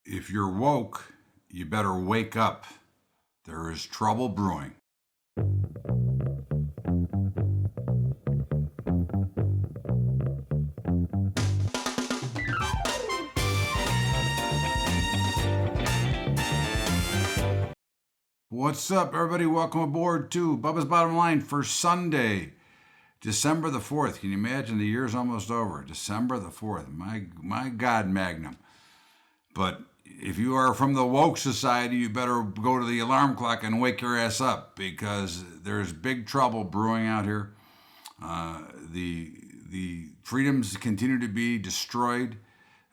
If you're woke, you better wake up. There is trouble brewing. What's up, everybody? Welcome aboard to Bubba's Bottom Line for Sunday, December the 4th. Can you imagine? The year's almost over. December the 4th. My God, Magnum. But if you are from the woke society, you better go to the alarm clock and wake your ass up, because there's big trouble brewing out here. The freedoms continue to be destroyed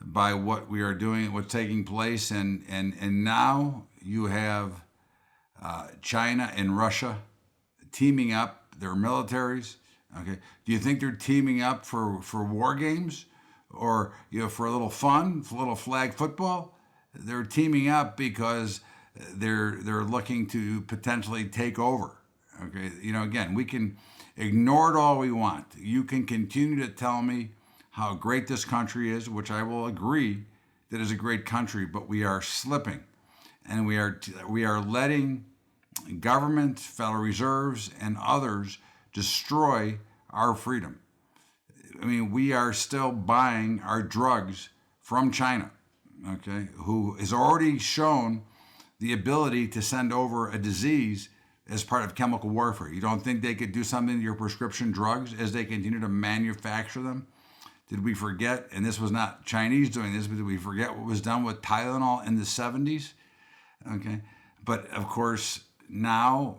by what we are doing, what's taking place, and now you have China and Russia teaming up their militaries. Okay, do you think they're teaming up for war games, or for a little fun, for a little flag football? They're teaming up because they're looking to potentially take over. Okay, again, we can ignore it all we want. You can continue to tell me how great this country is, which I will agree that is a great country, but we are slipping, and we are letting government, Federal Reserves, and others destroy our freedom. I mean, we are still buying our drugs from China, okay, who has already shown the ability to send over a disease as part of chemical warfare. You don't think they could do something to your prescription drugs as they continue to manufacture them? Did we forget, and this was not Chinese doing this, but did we forget what was done with Tylenol in the 70s? Okay, but of course, now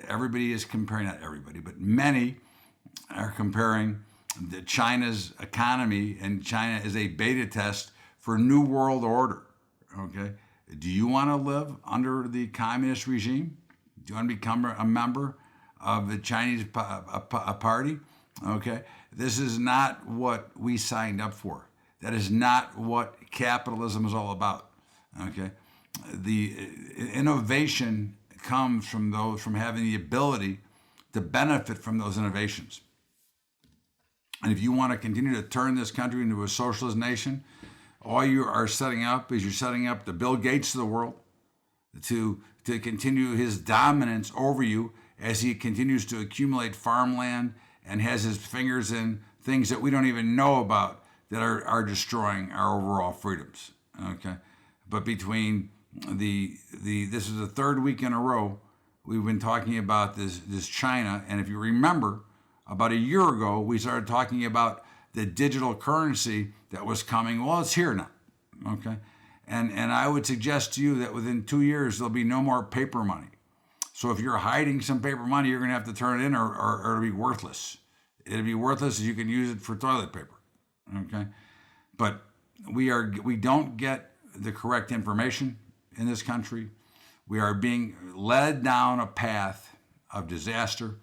everybody is comparing, not everybody, but many are comparing China's economy, and China is a beta test for New World Order. Okay, do you want to live under the communist regime? Do you want to become a member of the Chinese party? Okay, this is not what we signed up for. That is not what capitalism is all about. Okay, the innovation comes from having the ability to benefit from those innovations. And if you want to continue to turn this country into a socialist nation, all you are setting up is you're setting up the Bill Gates of the world to continue his dominance over you as he continues to accumulate farmland and has his fingers in things that we don't even know about that are destroying our overall freedoms. Okay, but between this is the third week in a row we've been talking about this China, and if you remember, about a year ago we started talking about the digital currency that was coming. Well, it's here now. Okay, and I would suggest to you that within 2 years there'll be no more paper money. So if you're hiding some paper money, you're going to have to turn it in, or it'll be worthless. It'll be worthless as you can use it for toilet paper. Okay, but we don't get the correct information in this country. We are being led down a path of disaster,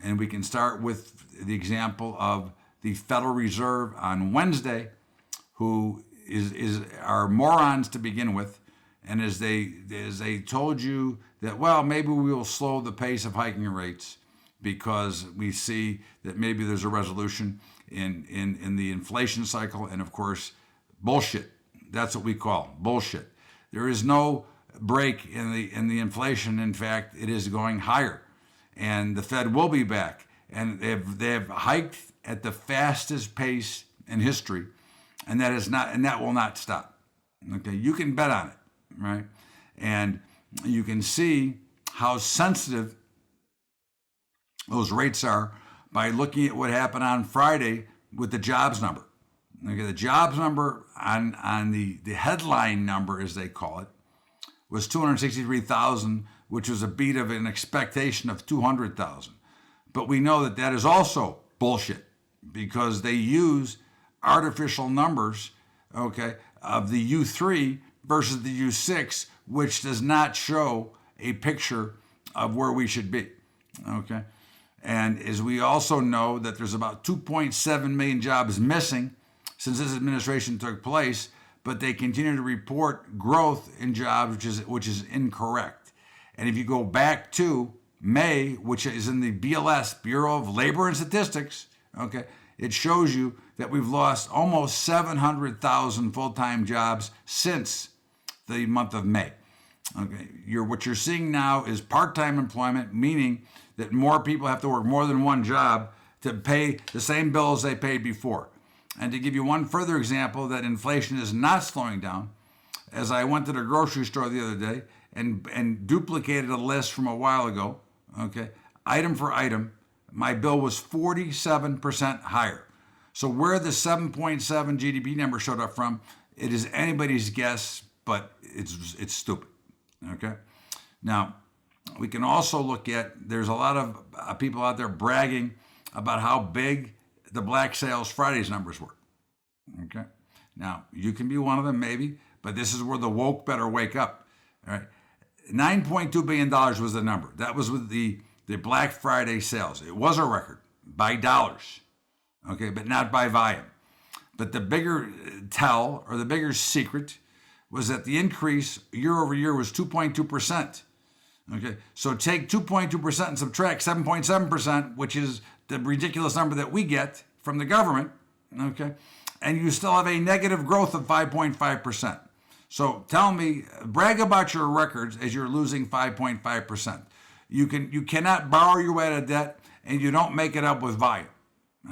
and we can start with the example of the Federal Reserve on Wednesday, who are morons to begin with, and as they told you that, well, maybe we will slow the pace of hiking rates because we see that maybe there's a resolution in the inflation cycle, and of course, bullshit. That's what we call bullshit. There is no break in the inflation. In fact, it is going higher, and the Fed will be back, and they have hiked at the fastest pace in history, and that will not stop. Okay, you can bet on it, right? And you can see how sensitive those rates are by looking at what happened on Friday with the jobs number. Okay, the jobs number on the headline number, as they call it, was 263,000, which was a beat of an expectation of 200,000. But we know that is also bullshit, because they use artificial numbers, okay, of the U3 versus the U6, which does not show a picture of where we should be. Okay, and as we also know that there's about 2.7 million jobs missing since this administration took place, but they continue to report growth in jobs, which is incorrect. And if you go back to May, which is in the BLS, Bureau of Labor and Statistics, okay, it shows you that we've lost almost 700,000 full-time jobs since the month of May. Okay, what you're seeing now is part-time employment, meaning that more people have to work more than one job to pay the same bills they paid before. And to give you one further example that inflation is not slowing down, as I went to the grocery store the other day and duplicated a list from a while ago, okay, item for item, my bill was 47% higher. So where the 7.7 GDP number showed up from, it is anybody's guess, but it's stupid. Okay. Now, we can also look at, there's a lot of people out there bragging about how big the Black Sales Fridays numbers were. Okay. Now, you can be one of them maybe, but this is where the woke better wake up. All right. $9.2 billion was the number. That was with the Black Friday sales. It was a record by dollars. Okay, but not by volume. But the bigger tell, or the bigger secret, was that the increase year over year was 2.2%. Okay, so take 2.2% and subtract 7.7%, which is the ridiculous number that we get from the government, okay, and you still have a negative growth of 5.5%. So tell me, brag about your records as you're losing 5.5%. You cannot borrow your way out of debt, and you don't make it up with volume,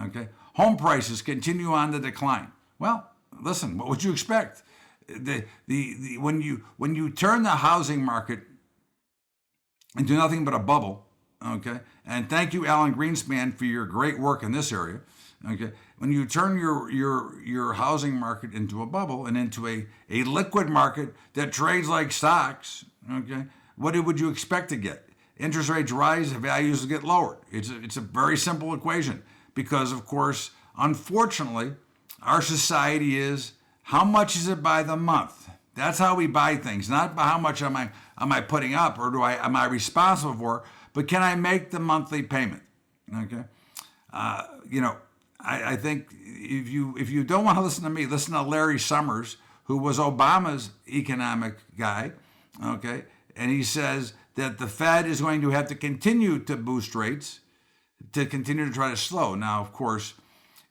okay? Home prices continue on the decline. Well, listen, what would you expect? When you turn the housing market into nothing but a bubble, okay? And thank you, Alan Greenspan, for your great work in this area, okay? When you turn your housing market into a bubble and into a liquid market that trades like stocks, okay? What would you expect to get? Interest rates rise, values get lowered. It's a very simple equation because, of course, unfortunately, our society is, how much is it by the month? That's how we buy things, not by how much am I putting up or am I responsible for, but can I make the monthly payment? Okay, I think if you don't want to listen to me, listen to Larry Summers, who was Obama's economic guy. Okay, and he says that the Fed is going to have to continue to boost rates to continue to try to slow. Now, of course,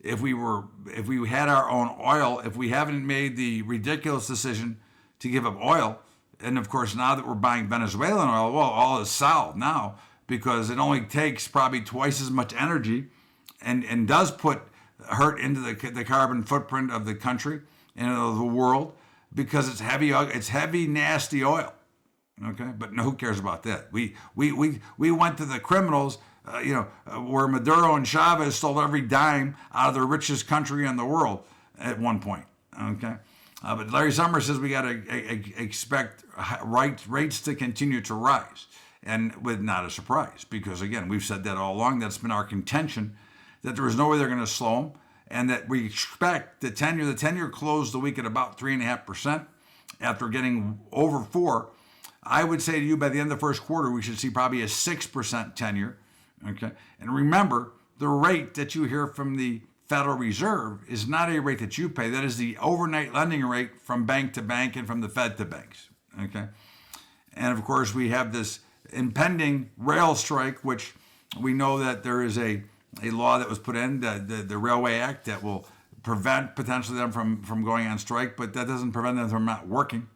if we had our own oil, if we haven't made the ridiculous decision to give up oil, and of course now that we're buying Venezuelan oil, well, all is solved now because it only takes probably twice as much energy and does hurt into the carbon footprint of the country and of the world because it's heavy, nasty oil. Okay, but no, who cares about that? We went to the criminals, where Maduro and Chavez stole every dime out of the richest country in the world at one point. Okay, but Larry Summers says we got to expect rates to continue to rise, and with not a surprise because again we've said that all along. That's been our contention that there is no way they're going to slow them, and that we expect the 10-year closed the week at about 3.5% after getting over 4%. I would say to you by the end of the first quarter, we should see probably a 6% 10-year. Okay. And remember, the rate that you hear from the Federal Reserve is not a rate that you pay. That is the overnight lending rate from bank to bank and from the Fed to banks. Okay. And of course, we have this impending rail strike, which we know that there is a law that was put in, the Railway Act, that will prevent potentially them from going on strike, but that doesn't prevent them from not working.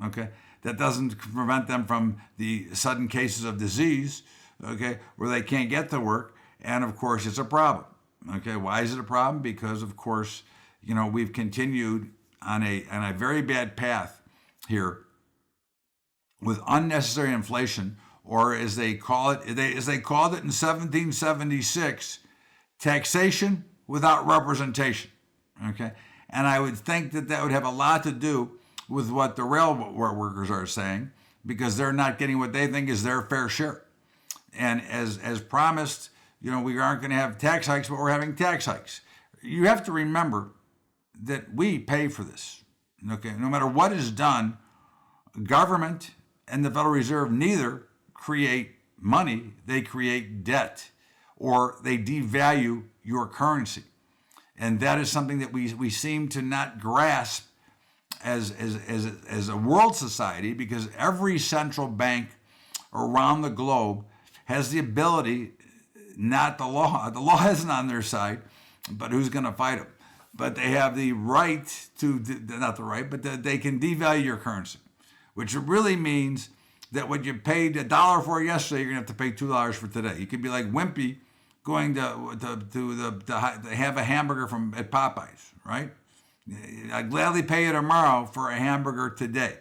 Okay. That doesn't prevent them from the sudden cases of disease, okay, where they can't get to work. And of course, it's a problem. Okay, why is it a problem? Because of course, we've continued on a very bad path here with unnecessary inflation, or as they called it in 1776, taxation without representation. Okay, and I would think that would have a lot to do with what the rail workers are saying, because they're not getting what they think is their fair share. And as promised, we aren't going to have tax hikes, but we're having tax hikes. You have to remember that we pay for this. Okay, no matter what is done, government and the Federal Reserve neither create money, they create debt, or they devalue your currency. And that is something that we seem to not grasp as a world society, because every central bank around the globe has the ability, not the law isn't on their side, but who's going to fight them? But they have the right to, not the right, but they can devalue your currency. which really means that what you paid $1 for yesterday, you're going to have to pay $2 for today. You could be like Wimpy going to have a hamburger at Popeyes, right? I'd gladly pay you tomorrow for a hamburger today.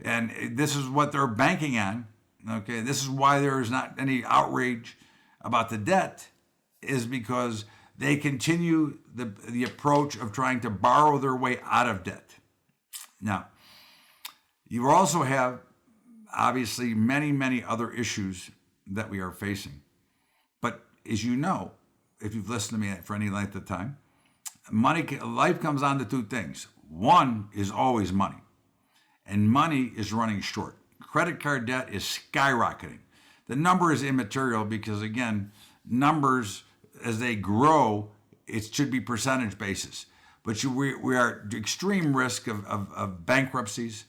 And this is what they're banking on. Okay, this is why there is not any outrage about the debt, is because they continue the approach of trying to borrow their way out of debt. Now, you also have obviously many, many other issues that we are facing. But as you know, if you've listened to me for any length of time, life comes down to two things. One is always money, and money is running short. Credit card debt is skyrocketing. The number is immaterial because, again, numbers, as they grow, it should be percentage basis. But we are at extreme risk of bankruptcies.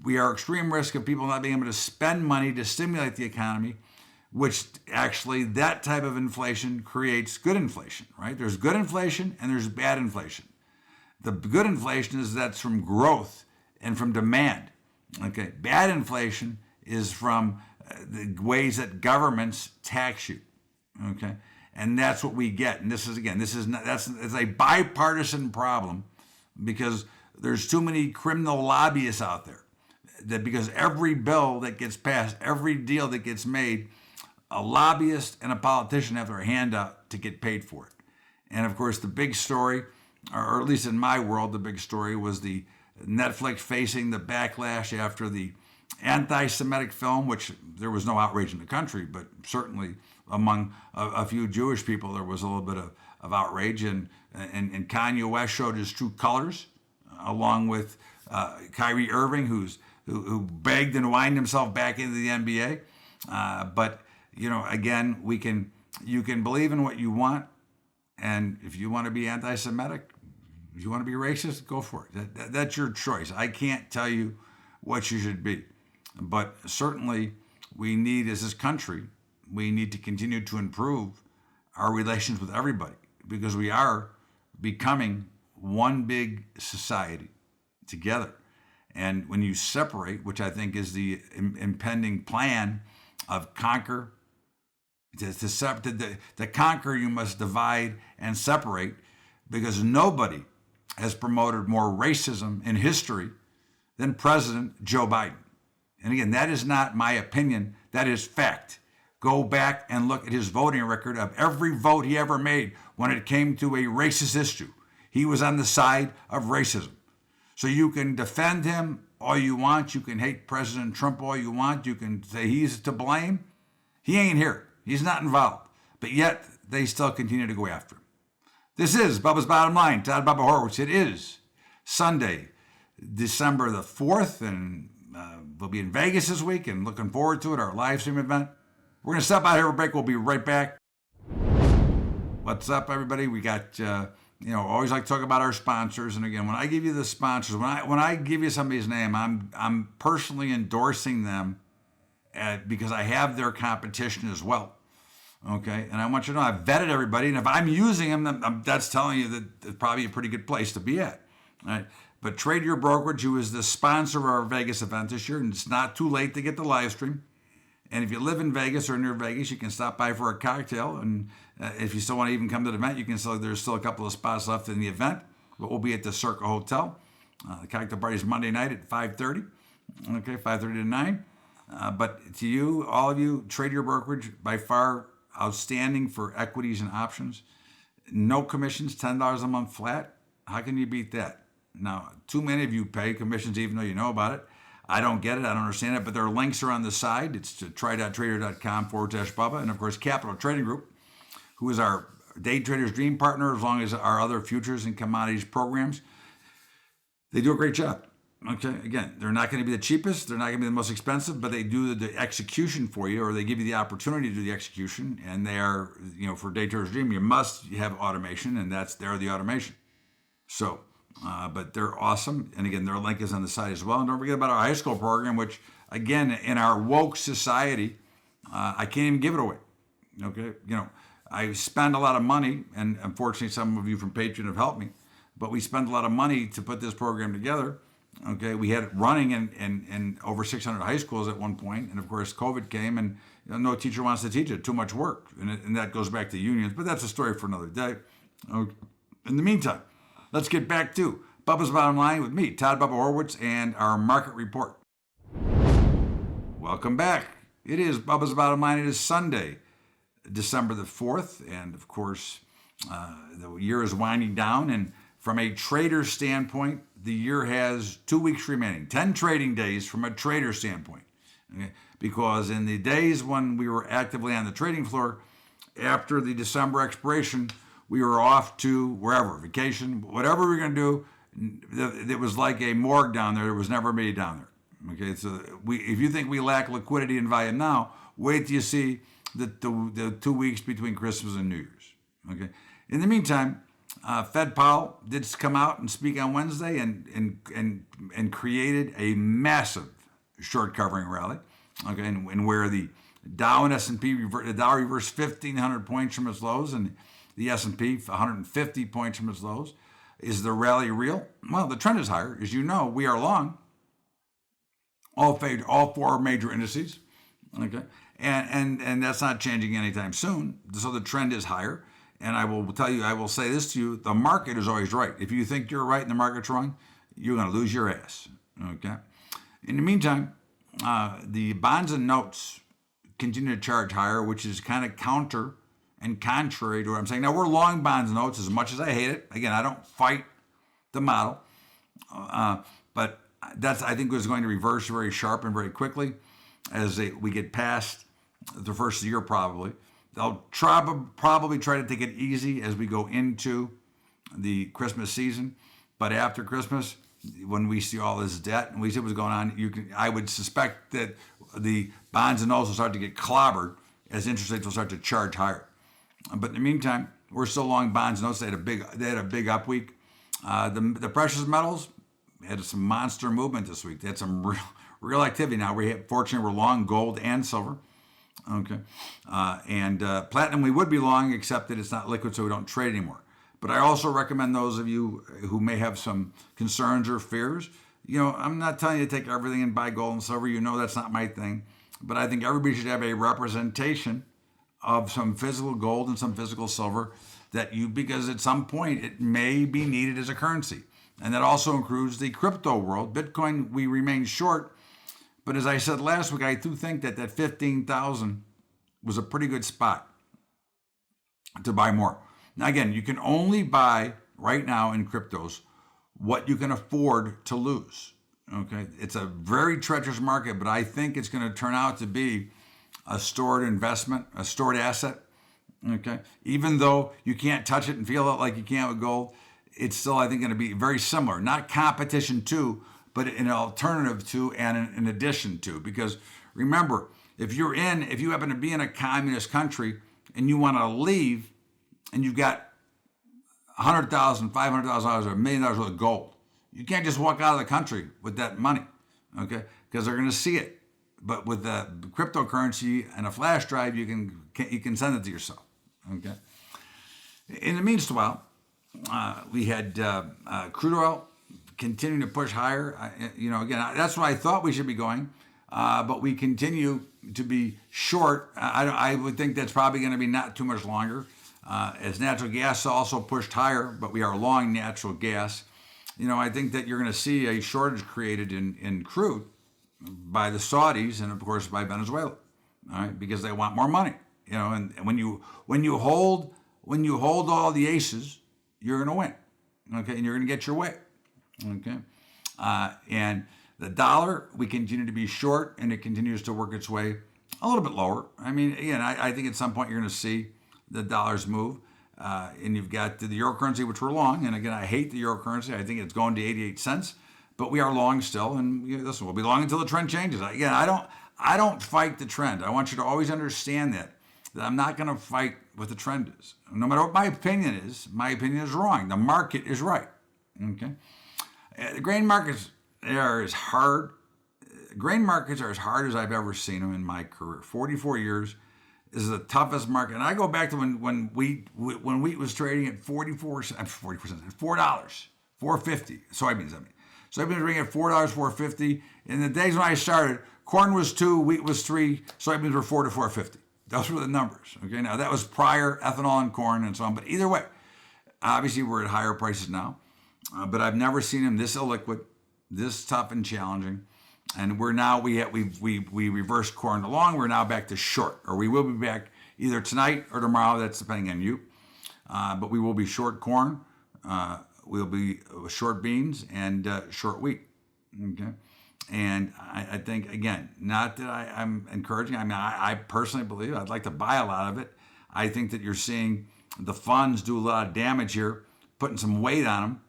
We are extreme risk of people not being able to spend money to stimulate the economy, which actually that type of inflation creates good inflation, right? There's good inflation and there's bad inflation. The good inflation is that's from growth and from demand. Okay, bad inflation is from the ways that governments tax you. Okay, and that's what we get. And it's a bipartisan problem because there's too many criminal lobbyists out there. That because every bill that gets passed, every deal that gets made, a lobbyist and a politician have their hand out to get paid for it. And of course, the big story, or at least in my world, the big story was the Netflix facing the backlash after the anti-Semitic film, which there was no outrage in the country, but certainly among a few Jewish people, there was a little bit of outrage. And Kanye West showed his true colors, along with Kyrie Irving, who begged and whined himself back into the NBA. But again, you can believe in what you want, and if you want to be anti-Semitic, if you want to be racist, go for it. That's your choice. I can't tell you what you should be. But certainly we need, as this country, we need to continue to improve our relations with everybody because we are becoming one big society together. And when you separate, which I think is the impending plan of conquer, to conquer, you must divide and separate, because nobody has promoted more racism in history than President Joe Biden. And again, that is not my opinion, that is fact. Go back and look at his voting record of every vote he ever made when it came to a racist issue. He was on the side of racism. So you can defend him all you want. You can hate President Trump all you want. You can say he's to blame. He ain't here. He's not involved. But yet, they still continue to go after him. This is Bubba's Bottom Line. Todd Bubba Horowitz. It is Sunday, December the 4th, and we'll be in Vegas this week and looking forward to it, our live stream event. We're going to step out here for a break. We'll be right back. What's up, everybody? We got... always like to talk about our sponsors. And again, when I give you the sponsors, when I give you somebody's name, I'm personally endorsing them because I have their competition as well. Okay, and I want you to know I've vetted everybody, and if I'm using them, that's telling you that it's probably a pretty good place to be at. All right, but Trade Your Brokerage, who is the sponsor of our Vegas event this year, and it's not too late to get the live stream. And if you live in Vegas or near Vegas, you can stop by for a cocktail. And if you still want to even come to the event, you can still. There's still a couple of spots left in the event, but we'll be at the Circa Hotel. The cocktail party is Monday night at 5:30. Okay, 5:30 to 9. But to you, all of you, Trade Your Brokerage, by far outstanding for equities and options. No commissions, $10 a month flat. How can you beat that? Now, too many of you pay commissions even though you know about it. I don't get it. I don't understand it. But their links are on the side. It's to try.trader.com/Bubba. And, of course, Capital Trading Group, who is our day trader's dream partner, as long as our other futures and commodities programs. They do a great job. Okay, again, they're not going to be the cheapest. They're not going to be the most expensive, but they do the execution for you, or they give you the opportunity to do the execution. And they are, for day trader's dream, you must have automation, and they're the automation. So, but they're awesome. And again, their link is on the side as well. And don't forget about our high school program, which, again, in our woke society, I can't even give it away. Okay, I spend a lot of money, and unfortunately, some of you from Patreon have helped me, but we spend a lot of money to put this program together. Okay, we had it running in over 600 high schools at one point, and of course COVID came, and no teacher wants to teach it. Too much work, and that goes back to unions. But that's a story for another day. Okay. In the meantime, let's get back to Bubba's Bottom Line with me, Todd Bubba Horwitz, and our market report. Welcome back. It is Bubba's Bottom Line. It is Sunday, December the 4th, and of course, the year is winding down, and from a trader standpoint, the year has 2 weeks remaining, 10 trading days from a trader standpoint. Okay? Because in the days when we were actively on the trading floor, after the December expiration, we were off to wherever, vacation, whatever we were going to do. It was like a morgue down there. There was never made down there. Okay, so if you think we lack liquidity and volume now, wait till you see the 2 weeks between Christmas and New Year's. Okay. In the meantime, Fed Powell did come out and speak on Wednesday and created a massive short covering rally. Okay, and where the Dow and S&P the Dow reversed 1,500 points from its lows, and the S&P 150 points from its lows. Is the rally real? Well, the trend is higher. As you know, we are long all four major indices. Okay, and that's not changing anytime soon. So the trend is higher. And I will tell you, I will say this to you, the market is always right. If you think you're right and the market's wrong, you're going to lose your ass. Okay. In the meantime, the bonds and notes continue to charge higher, which is kind of counter and contrary to what I'm saying. Now, we're long bonds and notes as much as I hate it. Again, I don't fight the model. But that's, I think, is going to reverse very sharp and very quickly as we get past the first of the year probably. They'll probably try to take it easy as we go into the Christmas season. But after Christmas, when we see all this debt and we see what's going on, I would suspect that the bonds and notes will start to get clobbered as interest rates will start to charge higher. But in the meantime, we're still long bonds and notes. They had a big up week. The precious metals had some monster movement this week. They had some real activity. Now, fortunately, we're long gold and silver. Okay. And platinum we would be long, except that it's not liquid, so we don't trade anymore. But I also recommend those of you who may have some concerns or fears, I'm not telling you to take everything and buy gold and silver. That's not my thing. But I think everybody should have a representation of some physical gold and some physical silver because at some point it may be needed as a currency. And that also includes the crypto world. Bitcoin, we remain short. But as I said last week, I do think that 15,000 was a pretty good spot to buy more. Now, again, you can only buy right now in cryptos what you can afford to lose. Okay, it's a very treacherous market, but I think it's going to turn out to be a stored investment, a stored asset. Okay, even though you can't touch it and feel it like you can with gold, it's still, I think, going to be very similar. Not competition to, but an alternative to and an addition to. Because remember, if you happen to be in a communist country and you want to leave and you've got $100,000, $500,000, or $1 million worth of gold, you can't just walk out of the country with that money, okay? Because they're going to see it. But with the cryptocurrency and a flash drive, you can send it to yourself, okay? In the meanwhile, we had crude oil continuing to push higher. Again, that's what I thought we should be going, but we continue to be short. I would think that's probably going to be not too much longer. As natural gas also pushed higher, but we are long natural gas. I think that you're going to see a shortage created in crude by the Saudis and of course by Venezuela, all right, because they want more money. And when you hold all the aces, you're going to win, okay, and you're going to get your way. Okay, and the dollar, we continue to be short, and it continues to work its way a little bit lower. I mean, again, I think at some point you're going to see the dollars move, and you've got the euro currency, which we're long. And again, I hate the euro currency. I think it's going to 88 cents, but we are long still, and listen, we'll be long until the trend changes. Again, I don't fight the trend. I want you to always understand that I'm not going to fight what the trend is. No matter what my opinion is wrong. The market is right. Okay. The grain markets are as hard. Grain markets are as hard as I've ever seen them in my career. 44 years is the toughest market. And I go back to when wheat was trading at $4, $4.50. Soybeans, Soybeans were at $4, $4.50. In the days when I started, corn was $2, wheat was $3, soybeans were $4 to $4.50. Those were the numbers. Okay, now that was prior ethanol and corn and so on. But either way, obviously we're at higher prices now. But I've never seen them this illiquid, this tough and challenging. And we're now we reversed corn to long. We're now back to short, or we will be back either tonight or tomorrow. That's depending on you. But we will be short corn. We'll be short beans and short wheat. Okay. And I think, again, not that I'm encouraging. I mean, I personally believe I'd like to buy a lot of it. I think that you're seeing the funds do a lot of damage here, putting some weight on them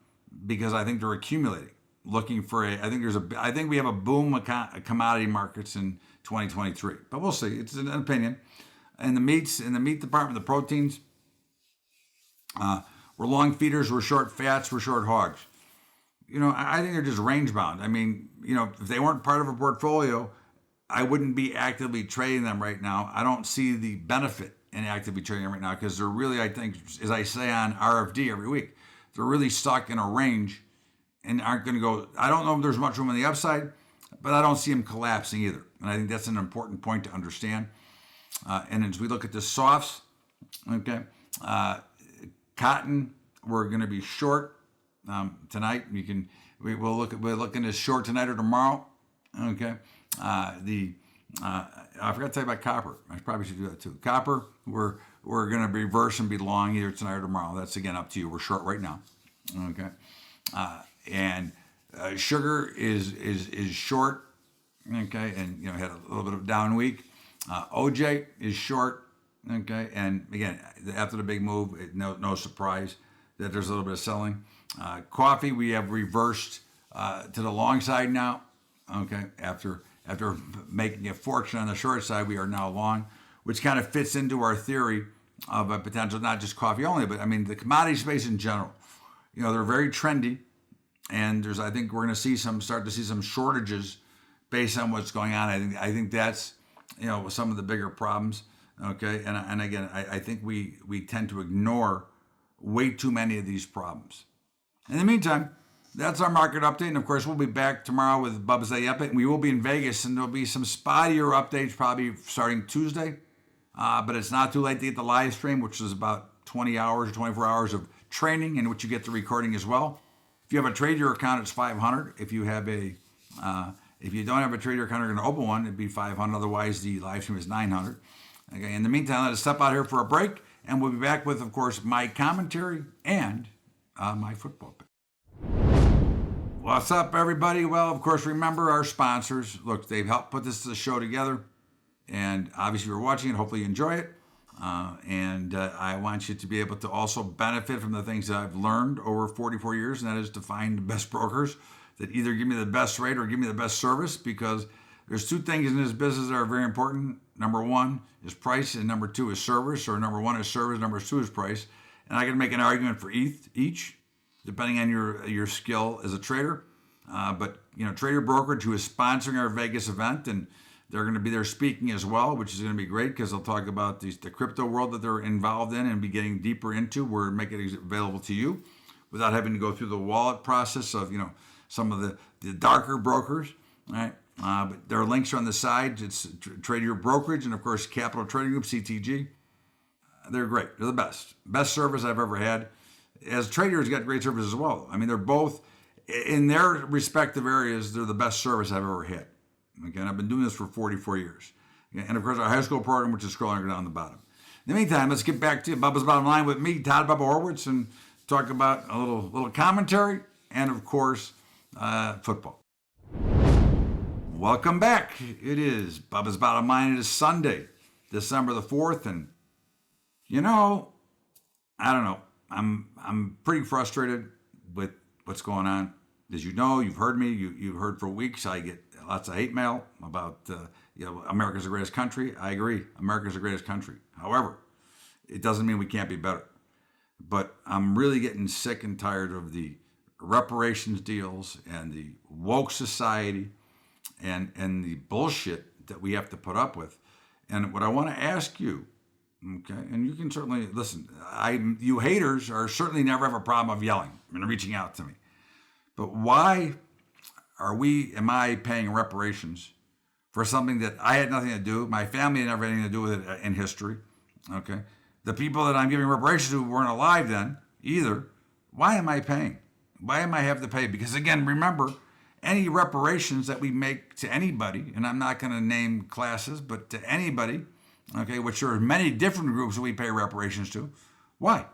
because I think they're accumulating, looking for I think we have a boom of commodity markets in 2023. But we'll see. It's an opinion. And in the meat department, the proteins, we're long feeders, we're short fats, we're short hogs. I think they're just range bound. I mean, if they weren't part of a portfolio, I wouldn't be actively trading them right now. I don't see the benefit in actively trading them right now because they're really, I think, as I say on RFD every week, they're really stuck in a range and aren't going to go. I don't know if there's much room on the upside, but I don't see them collapsing either. And I think that's an important point to understand. And as we look at the softs, okay, cotton, we're going to be short. Tonight we're looking at short tonight or tomorrow. Okay. I forgot to tell you about copper. I probably should do that too. Copper, we're going to reverse and be long either tonight or tomorrow. That's again up to you. We're short right now. Okay. And sugar is short. Okay. And had a little bit of down week. OJ is short. Okay. And again, after the big move, no surprise that there's a little bit of selling. Coffee, we have reversed to the long side now. Okay, after making a fortune on the short side, we are now long, which kind of fits into our theory of a potential, not just coffee only, but I mean the commodity space in general. They're very trendy, and I think we're going to start to see some shortages based on what's going on. I think that's some of the bigger problems. Okay, and again, I think we tend to ignore way too many of these problems. In the meantime, that's our market update. And of course, we'll be back tomorrow with Bubba's Daily Update. And we will be in Vegas, and there'll be some spottier updates probably starting Tuesday. But it's not too late to get the live stream, which is about 20 hours or 24 hours of training, in which you get the recording as well. If you have a Trader account, it's $500. If you don't have a Trader account, you're going to open one, it'd be $500. Otherwise, the live stream is $900. Okay. In the meantime, let us step out here for a break, and we'll be back with, of course, my commentary and my football pick. What's up, everybody? Well, of course, remember our sponsors. Look, they've helped put this show together, and obviously you're watching it. Hopefully you enjoy it. I want you to be able to also benefit from the things that I've learned over 44 years, and that is to find the best brokers that either give me the best rate or give me the best service, because there's two things in this business that are very important. Number one is price, and number two is service, or number one is service, number two is price. And I can make an argument for each, depending on your skill as a trader. But Trader Brokerage, who is sponsoring our Vegas event, and they're going to be there speaking as well, which is going to be great because they'll talk about the crypto world that they're involved in and be getting deeper into. We're making it available to you without having to go through the wallet process of some of the darker brokers, right? But their links are on the side. It's Trader Brokerage and of course Capital Trading Group, CTG. They're great. They're the best service I've ever had. As traders, got great service as well. I mean, they're both in their respective areas. They're the best service I've ever had. Okay, and I've been doing this for 44 years. And of course, our high school program, which is scrolling down the bottom. In the meantime, let's get back to Bubba's Bottom Line with me, Todd Bubba Horwitz, and talk about a little commentary and of course, football. Welcome back. It is Bubba's Bottom Line. It is Sunday, December the 4th, and I don't know. I'm pretty frustrated with what's going on. As you know, you've heard me. You've heard for weeks. I get lots of hate mail about America's the greatest country. I agree. America's the greatest country. However, it doesn't mean we can't be better. But I'm really getting sick and tired of the reparations deals and the woke society and the bullshit that we have to put up with. And what I want to ask you, okay, and you can certainly listen. You haters are certainly never have a problem of yelling and reaching out to me. But why am I paying reparations for something that I had nothing to do, my family had never had anything to do with it in history, okay? The people that I'm giving reparations to weren't alive then either. Why am I paying? Why am I have to pay? Because again, remember, any reparations that we make to anybody, and I'm not going to name classes, but to anybody, okay, which are many different groups that we pay reparations to, why?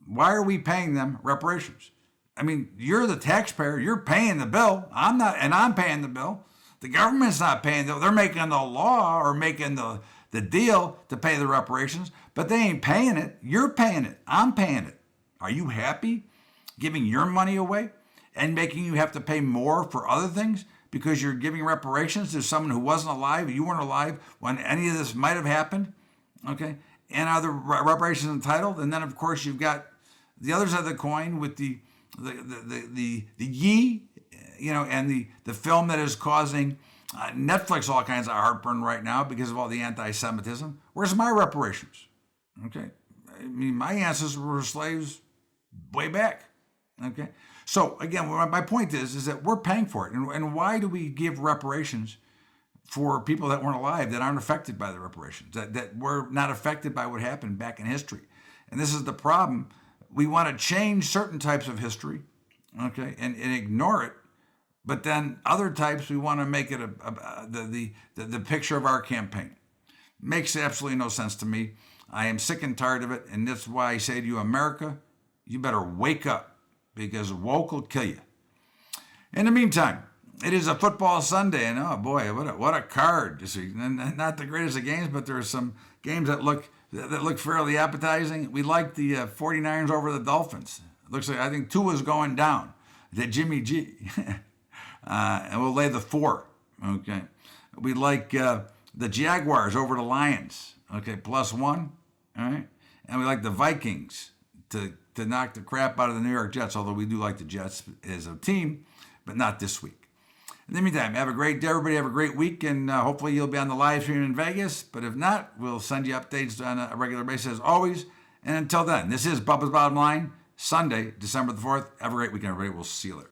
Why are we paying them reparations? I mean, you're the taxpayer, you're paying the bill. I'm not, and I'm paying the bill. The government's not paying the, they're making the law or making the deal to pay the reparations, but they ain't paying it. You're paying it. I'm paying it. Are you happy giving your money away and making you have to pay more for other things because you're giving reparations to someone who wasn't alive, you weren't alive when any of this might have happened? Okay. And are the reparations entitled? And then of course you've got the other side of the coin with the Ye, and the film that is causing Netflix all kinds of heartburn right now because of all the anti-Semitism. Where's my reparations? Okay. I mean, my ancestors were slaves way back. Okay. So again, my point is that we're paying for it. And why do we give reparations for people that weren't alive, that aren't affected by the reparations, that were not affected by what happened back in history? And this is the problem. We want to change certain types of history, okay, and ignore it. But then other types, we want to make it the picture of our campaign. Makes absolutely no sense to me. I am sick and tired of it. And that's why I say to you, America, you better wake up, because woke will kill you. In the meantime, it is a football Sunday, and oh boy, what a card! Not the greatest of games, but there are some games that look fairly appetizing. We like the 49ers over the Dolphins. It looks like, I think Tua's going down. The Jimmy G. And we'll lay the 4. Okay. We like the Jaguars over the Lions. Okay, +1. All right. And we like the Vikings to knock the crap out of the New York Jets, although we do like the Jets as a team, but not this week. In the meantime, have a great day, everybody. Have a great week, and hopefully you'll be on the live stream in Vegas. But if not, we'll send you updates on a regular basis as always. And until then, this is Bubba's Bottom Line, Sunday, December the 4th. Have a great weekend, everybody. We'll see you later.